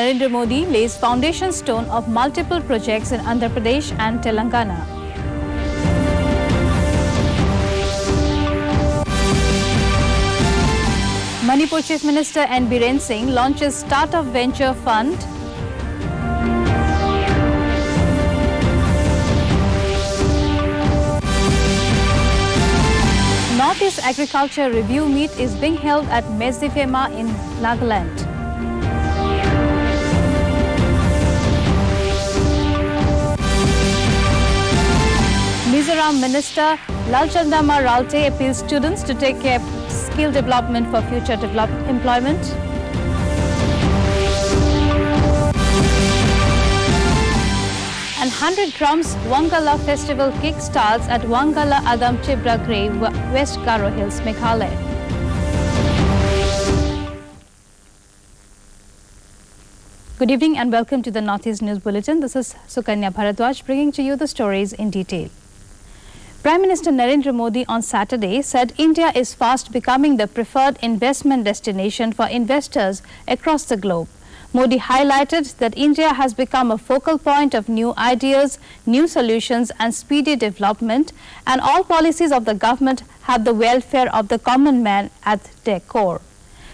Narendra Modi lays foundation stone of multiple projects in Andhra Pradesh and Telangana. Manipur Chief Minister N. Biren Singh launches Startup Venture Fund. Northeast Agriculture Review Meet is being held at Mezdifema in Nagaland. Mizoram Minister Lalchandama Ralte appeals students to take care of skill development for future employment. And 100 Drums Wangala Festival kick-starts at Wangala Agam Chibra Grey, West Garo Hills, Meghalaya. Good evening and welcome to the Northeast News Bulletin. This is Sukanya Bharadwaj bringing to you the stories in detail. Prime Minister Narendra Modi on Saturday said India is fast becoming the preferred investment destination for investors across the globe. Modi highlighted that India has become a focal point of new ideas, new solutions and speedy development, and all policies of the government have the welfare of the common man at their core.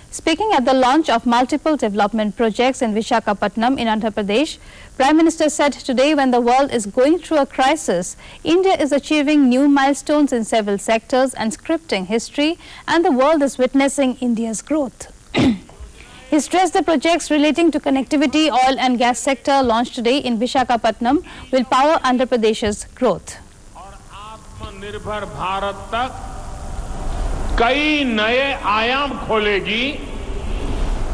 Speaking at the launch of multiple development projects in Visakhapatnam in Andhra Pradesh, Prime Minister said today when the world is going through a crisis, India is achieving new milestones in several sectors and scripting history, and the world is witnessing India's growth. He stressed the projects relating to connectivity, oil and gas sector launched today in Visakhapatnam will power Andhra Pradesh's growth. आत्मनिर्भर भारत तक कई नए आयाम खोलेगी,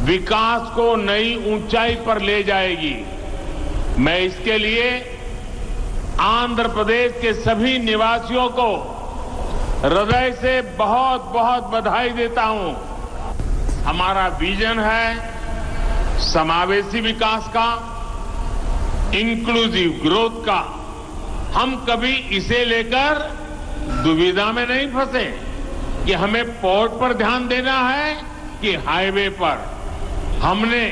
विकास को नई ऊंचाई पर ले जाएगी। मैं इसके लिए आंध्र प्रदेश के सभी निवासियों को हृदय से बहुत बहुत बधाई देता हूं। हमारा विजन है समावेशी विकास का, इंक्लूसिव ग्रोथ का। हम कभी इसे लेकर दुविधा में नहीं फंसे कि हमें पोर्ट पर ध्यान देना है कि हाईवे पर। हमने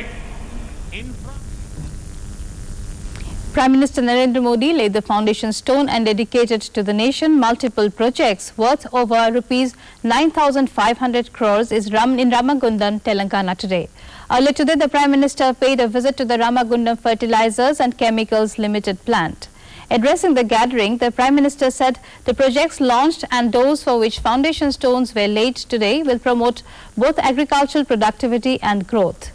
Prime Minister Narendra Modi laid the foundation stone and dedicated to the nation multiple projects worth over rupees 9,500 crores in Ramagundam, Telangana today. Earlier today, the Prime Minister paid a visit to the Ramagundam Fertilizers and Chemicals Limited plant. Addressing the gathering, the Prime Minister said the projects launched and those for which foundation stones were laid today will promote both agricultural productivity and growth.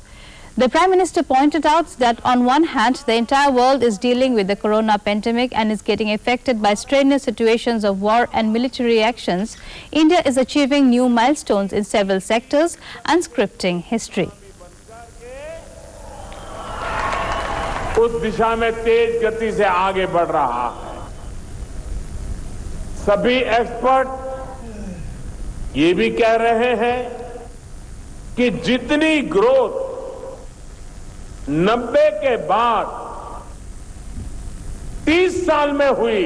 The Prime Minister pointed out that on one hand, the entire world is dealing with the corona pandemic and is getting affected by strenuous situations of war and military actions. India is achieving new milestones in several sectors and scripting history. उस दिशा में तेज गति से आगे बढ़ रहा है। सभी expert ये भी कह रहे हैं कि जितनी ग्रोथ 90 के बाद 30 साल में हुई,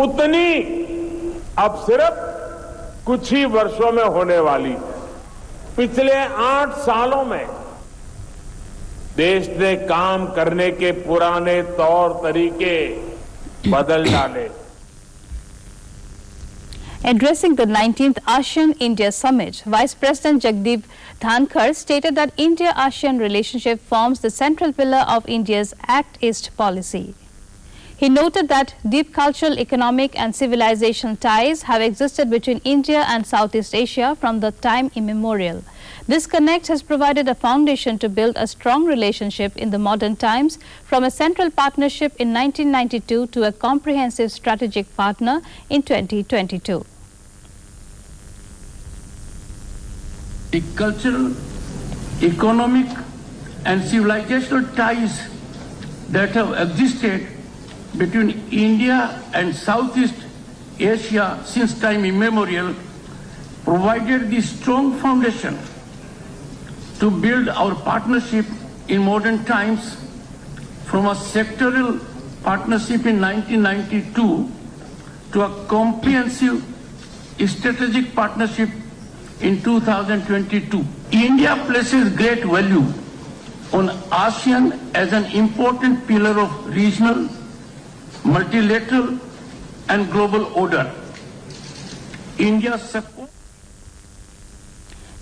उतनी अब सिर्फ कुछ ही वर्षों में होने वाली है। पिछले 8 सालों में देश ने काम करने के पुराने तौर तरीके बदल डाले। Addressing the 19th ASEAN India Summit, Vice President Jagdeep Dhankar stated that India-ASEAN relationship forms the central pillar of India's Act East policy. He noted that deep cultural, economic and civilization ties have existed between India and Southeast Asia from the time immemorial. This connect has provided a foundation to build a strong relationship in the modern times, from a central partnership in 1992 to a comprehensive strategic partner in 2022. The cultural, economic and civilizational ties that have existed between India and Southeast Asia since time immemorial provided the strong foundation to build our partnership in modern times, from a sectoral partnership in 1992 to a comprehensive strategic partnership in 2022. India places great value on ASEAN as an important pillar of regional, multilateral and global order. India's support.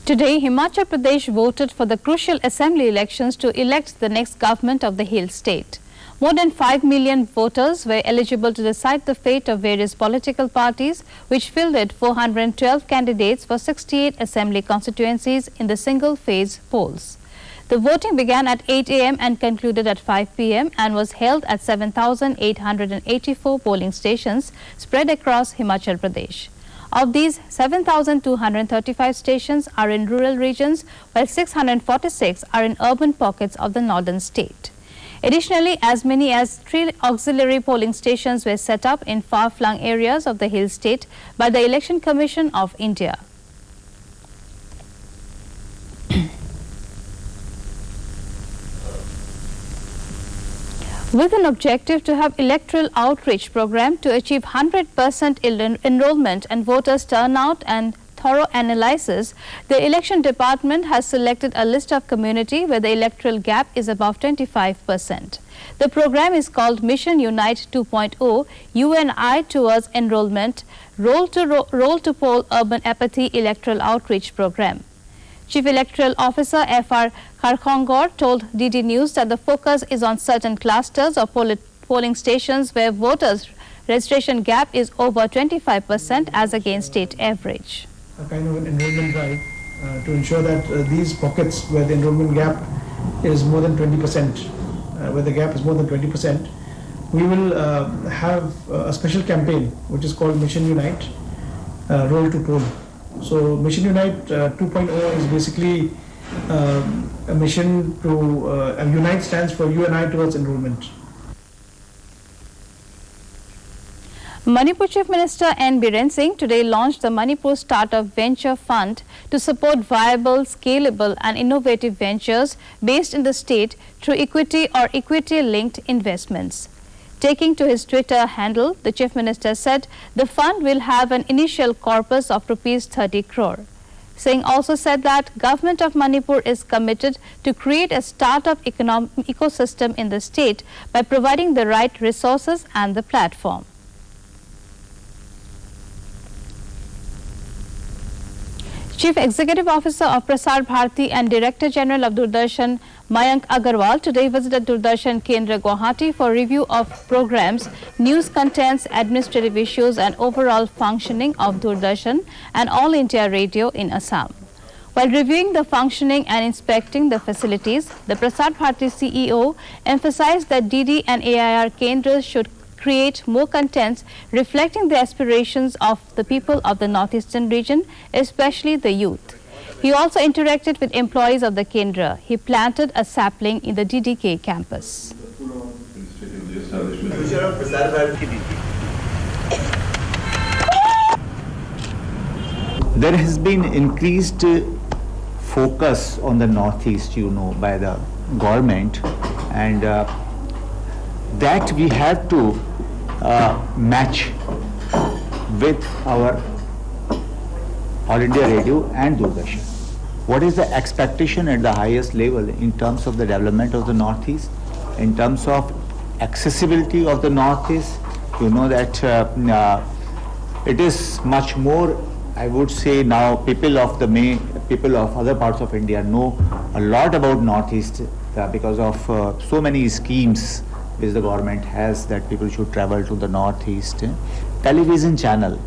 Today, Himachal Pradesh voted for the crucial assembly elections to elect the next government of the hill state. More than 5 million voters were eligible to decide the fate of various political parties, which fielded 412 candidates for 68 assembly constituencies in the single-phase polls. The voting began at 8 a.m. and concluded at 5 p.m. and was held at 7,884 polling stations spread across Himachal Pradesh. Of these, 7,235 stations are in rural regions, while 646 are in urban pockets of the northern state. Additionally, as many as 3 auxiliary polling stations were set up in far-flung areas of the hill state by the Election Commission of India. With an objective to have electoral outreach program to achieve 100% enrollment and voters turnout and thorough analysis, the election department has selected a list of community where the electoral gap is above 25%. The program is called Mission Unite 2.0 UNI towards enrollment roll to poll urban apathy electoral outreach program. Chief Electoral Officer F.R. Kharkhongor told DD News that the focus is on certain clusters of polling stations where voters' registration gap is over 25% as against state average. A kind of an enrollment drive to ensure that these pockets where the enrollment gap is more than 20%, where the gap is more than 20%, we will have a special campaign which is called Mission Unite Roll to Poll. So Mission Unite 2.0 is basically a mission to Unite stands for UNI towards enrollment. Manipur Chief Minister N. Biren Singh today launched the Manipur Startup Venture Fund to support viable, scalable and innovative ventures based in the state through equity or equity-linked investments. Taking to his Twitter handle, the Chief Minister said the fund will have an initial corpus of Rs 30 crore. Singh also said that Government of Manipur is committed to create a startup ecosystem in the state by providing the right resources and the platform. Chief Executive Officer of Prasar Bharati and Director General of Doordarshan Mayank Agarwal today visited Doordarshan Kendra Guwahati for review of programs, news contents, administrative issues and overall functioning of Doordarshan and All India Radio in Assam. While reviewing the functioning and inspecting the facilities, the Prasar Bharati CEO emphasized that DD and AIR Kendras should create more contents reflecting the aspirations of the people of the northeastern region, especially the youth. He also interacted with employees of the Kendra. He planted a sapling in the DDK campus. There has been increased focus on the northeast, by the government, and that we have to match with our All India Radio and Doordarshan. What is the expectation at the highest level in terms of the development of the Northeast, in terms of accessibility of the Northeast? You know that it is much more, I would say now, people of other parts of India know a lot about Northeast because of so many schemes which the government has that people should travel to the Northeast. Television channel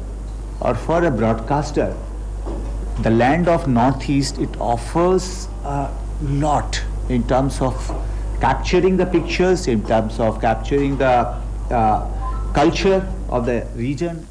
or for a broadcaster, the land of Northeast, it offers a lot in terms of capturing the pictures, in terms of capturing the culture of the region.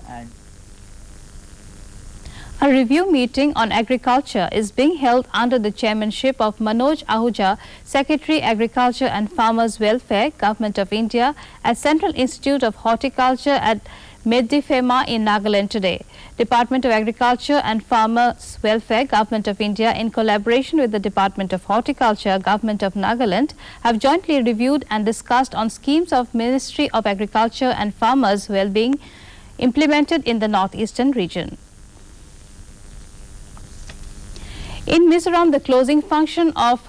A review meeting on agriculture is being held under the chairmanship of Manoj Ahuja, Secretary Agriculture and Farmers Welfare, Government of India, at Central Institute of Horticulture at Meddifema in Nagaland today. Department of Agriculture and Farmers Welfare, Government of India, in collaboration with the Department of Horticulture, Government of Nagaland, have jointly reviewed and discussed on schemes of Ministry of Agriculture and Farmers Well-being implemented in the northeastern region. In Mizoram, the closing function of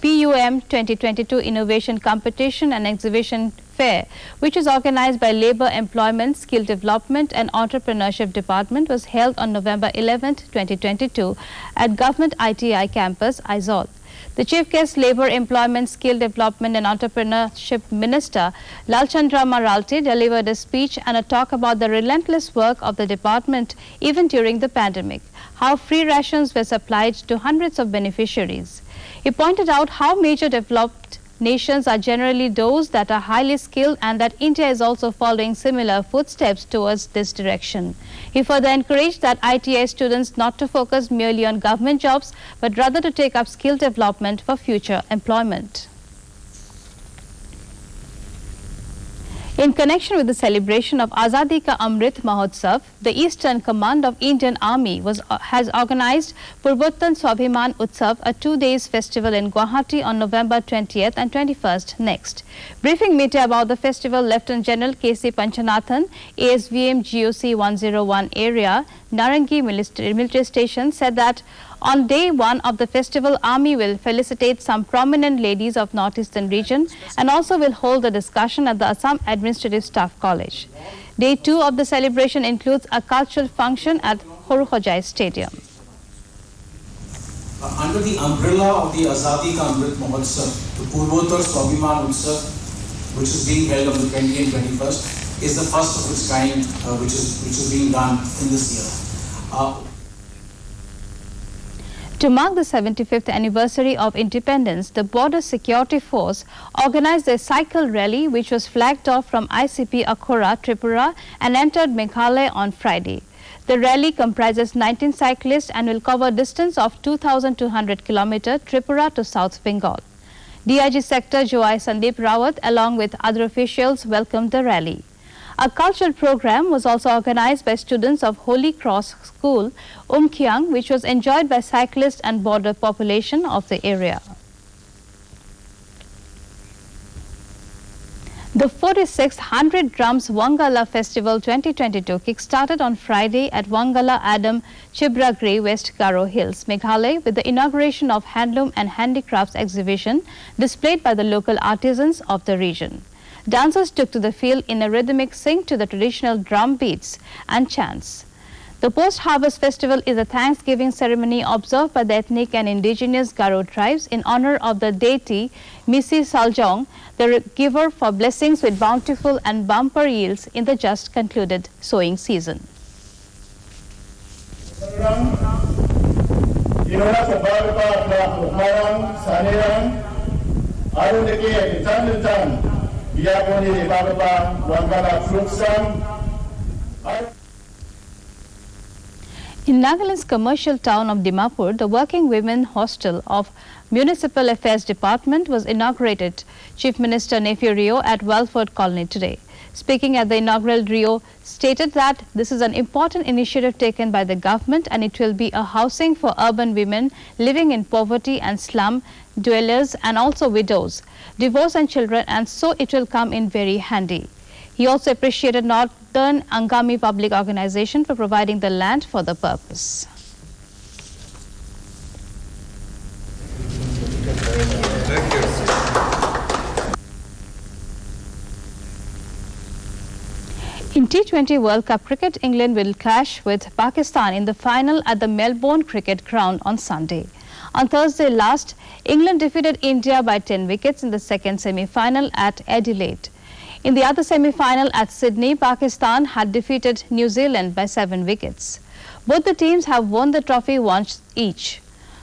PUM 2022 Innovation Competition and Exhibition Fair, which is organized by Labour Employment, Skill Development and Entrepreneurship Department, was held on November 11, 2022 at Government ITI Campus, Aizawl. The Chief Guest, Labour, Employment, Skill Development and Entrepreneurship Minister Lalchandra Maralte delivered a speech and a talk about the relentless work of the department even during the pandemic, how free rations were supplied to hundreds of beneficiaries. He pointed out how major developed nations are generally those that are highly skilled and that India is also following similar footsteps towards this direction. He further encouraged that ITI students not to focus merely on government jobs but rather to take up skill development for future employment. In connection with the celebration of Azadi Ka Amrit Mahotsav, the Eastern Command of Indian Army has organized Purvottan Swabhiman Utsav, a 2-day festival in Guwahati on November 20th and 21st next. Briefing media about the festival, Lieutenant General K.C. Panchanathan, ASVM GOC 101 area, Narangi military station, said that on day 1 of the festival, Army will felicitate some prominent ladies of Northeastern region and also will hold a discussion at the Assam Administrative Staff College. Day 2 of the celebration includes a cultural function at Horukhojai Stadium. Under the umbrella of the Azadi Ka Amrit Mahotsav, the Purvottar Swabhiman Utsav, which is being held on the 20th and 21st, is the first of its kind which is being done in this year. To mark the 75th anniversary of independence, the Border Security Force organized a cycle rally which was flagged off from ICP Akhora, Tripura and entered Meghalaya on Friday. The rally comprises 19 cyclists and will cover a distance of 2,200 km Tripura to South Bengal. DIG Sector Joai Sandeep Rawat along with other officials welcomed the rally. A cultural program was also organized by students of Holy Cross School, Umkhiang, which was enjoyed by cyclists and border population of the area. The 46th 100 Drums Wangala Festival 2022 kick-started on Friday at Wangala Adam Chibragre, West Garo Hills, Meghalaya, with the inauguration of Handloom and Handicrafts exhibition displayed by the local artisans of the region. Dancers took to the field in a rhythmic sync to the traditional drum beats and chants. The post-harvest festival is a thanksgiving ceremony observed by the ethnic and indigenous Garo tribes in honor of the deity Misi Saljong, the giver for blessings with bountiful and bumper yields in the just concluded sowing season. In Nagaland's commercial town of Dimapur, the Working Women Hostel of Municipal Affairs Department was inaugurated. Chief Minister Nephew Rio at Welford Colony today. Speaking at the inaugural, Rio stated that this is an important initiative taken by the government and it will be a housing for urban women living in poverty and slum dwellers and also widows, divorced and children, and so it will come in very handy. He also appreciated Northern Angami Public Organization for providing the land for the purpose. Thank you. In T20 World Cup cricket, England will clash with Pakistan in the final at the Melbourne Cricket Ground on Sunday. On Thursday last, England defeated India by 10 wickets in the second semi-final at Adelaide. In the other semi-final at Sydney, Pakistan had defeated New Zealand by 7 wickets. Both the teams have won the trophy once each.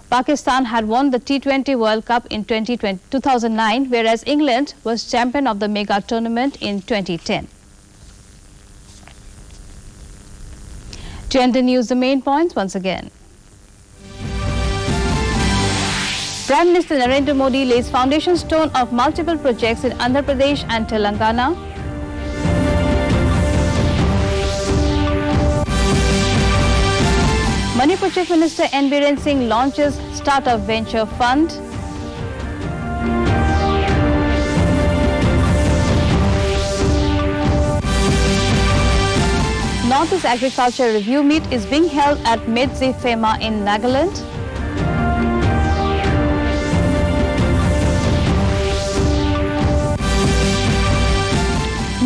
Pakistan had won the T20 World Cup in 2009, whereas England was champion of the mega tournament in 2010. To end the news, the main points once again. Prime Minister Narendra Modi lays foundation stone of multiple projects in Andhra Pradesh and Telangana. Manipur Chief Minister N. Biren Singh launches Startup Venture Fund. Northeast Agriculture Review Meet is being held at Medzi Fema in Nagaland.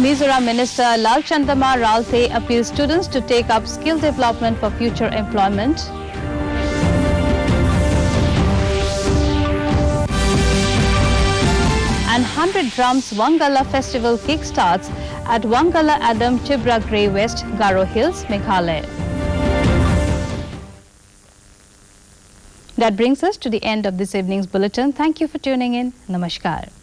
Mizoram Minister Lal Chandama Ralte appeals students to take up skill development for future employment. And 100 Drums Wangala Festival kickstarts at Wangala Adam Tibra Grey West, Garo Hills, Meghalaya. That brings us to the end of this evening's bulletin. Thank you for tuning in. Namaskar.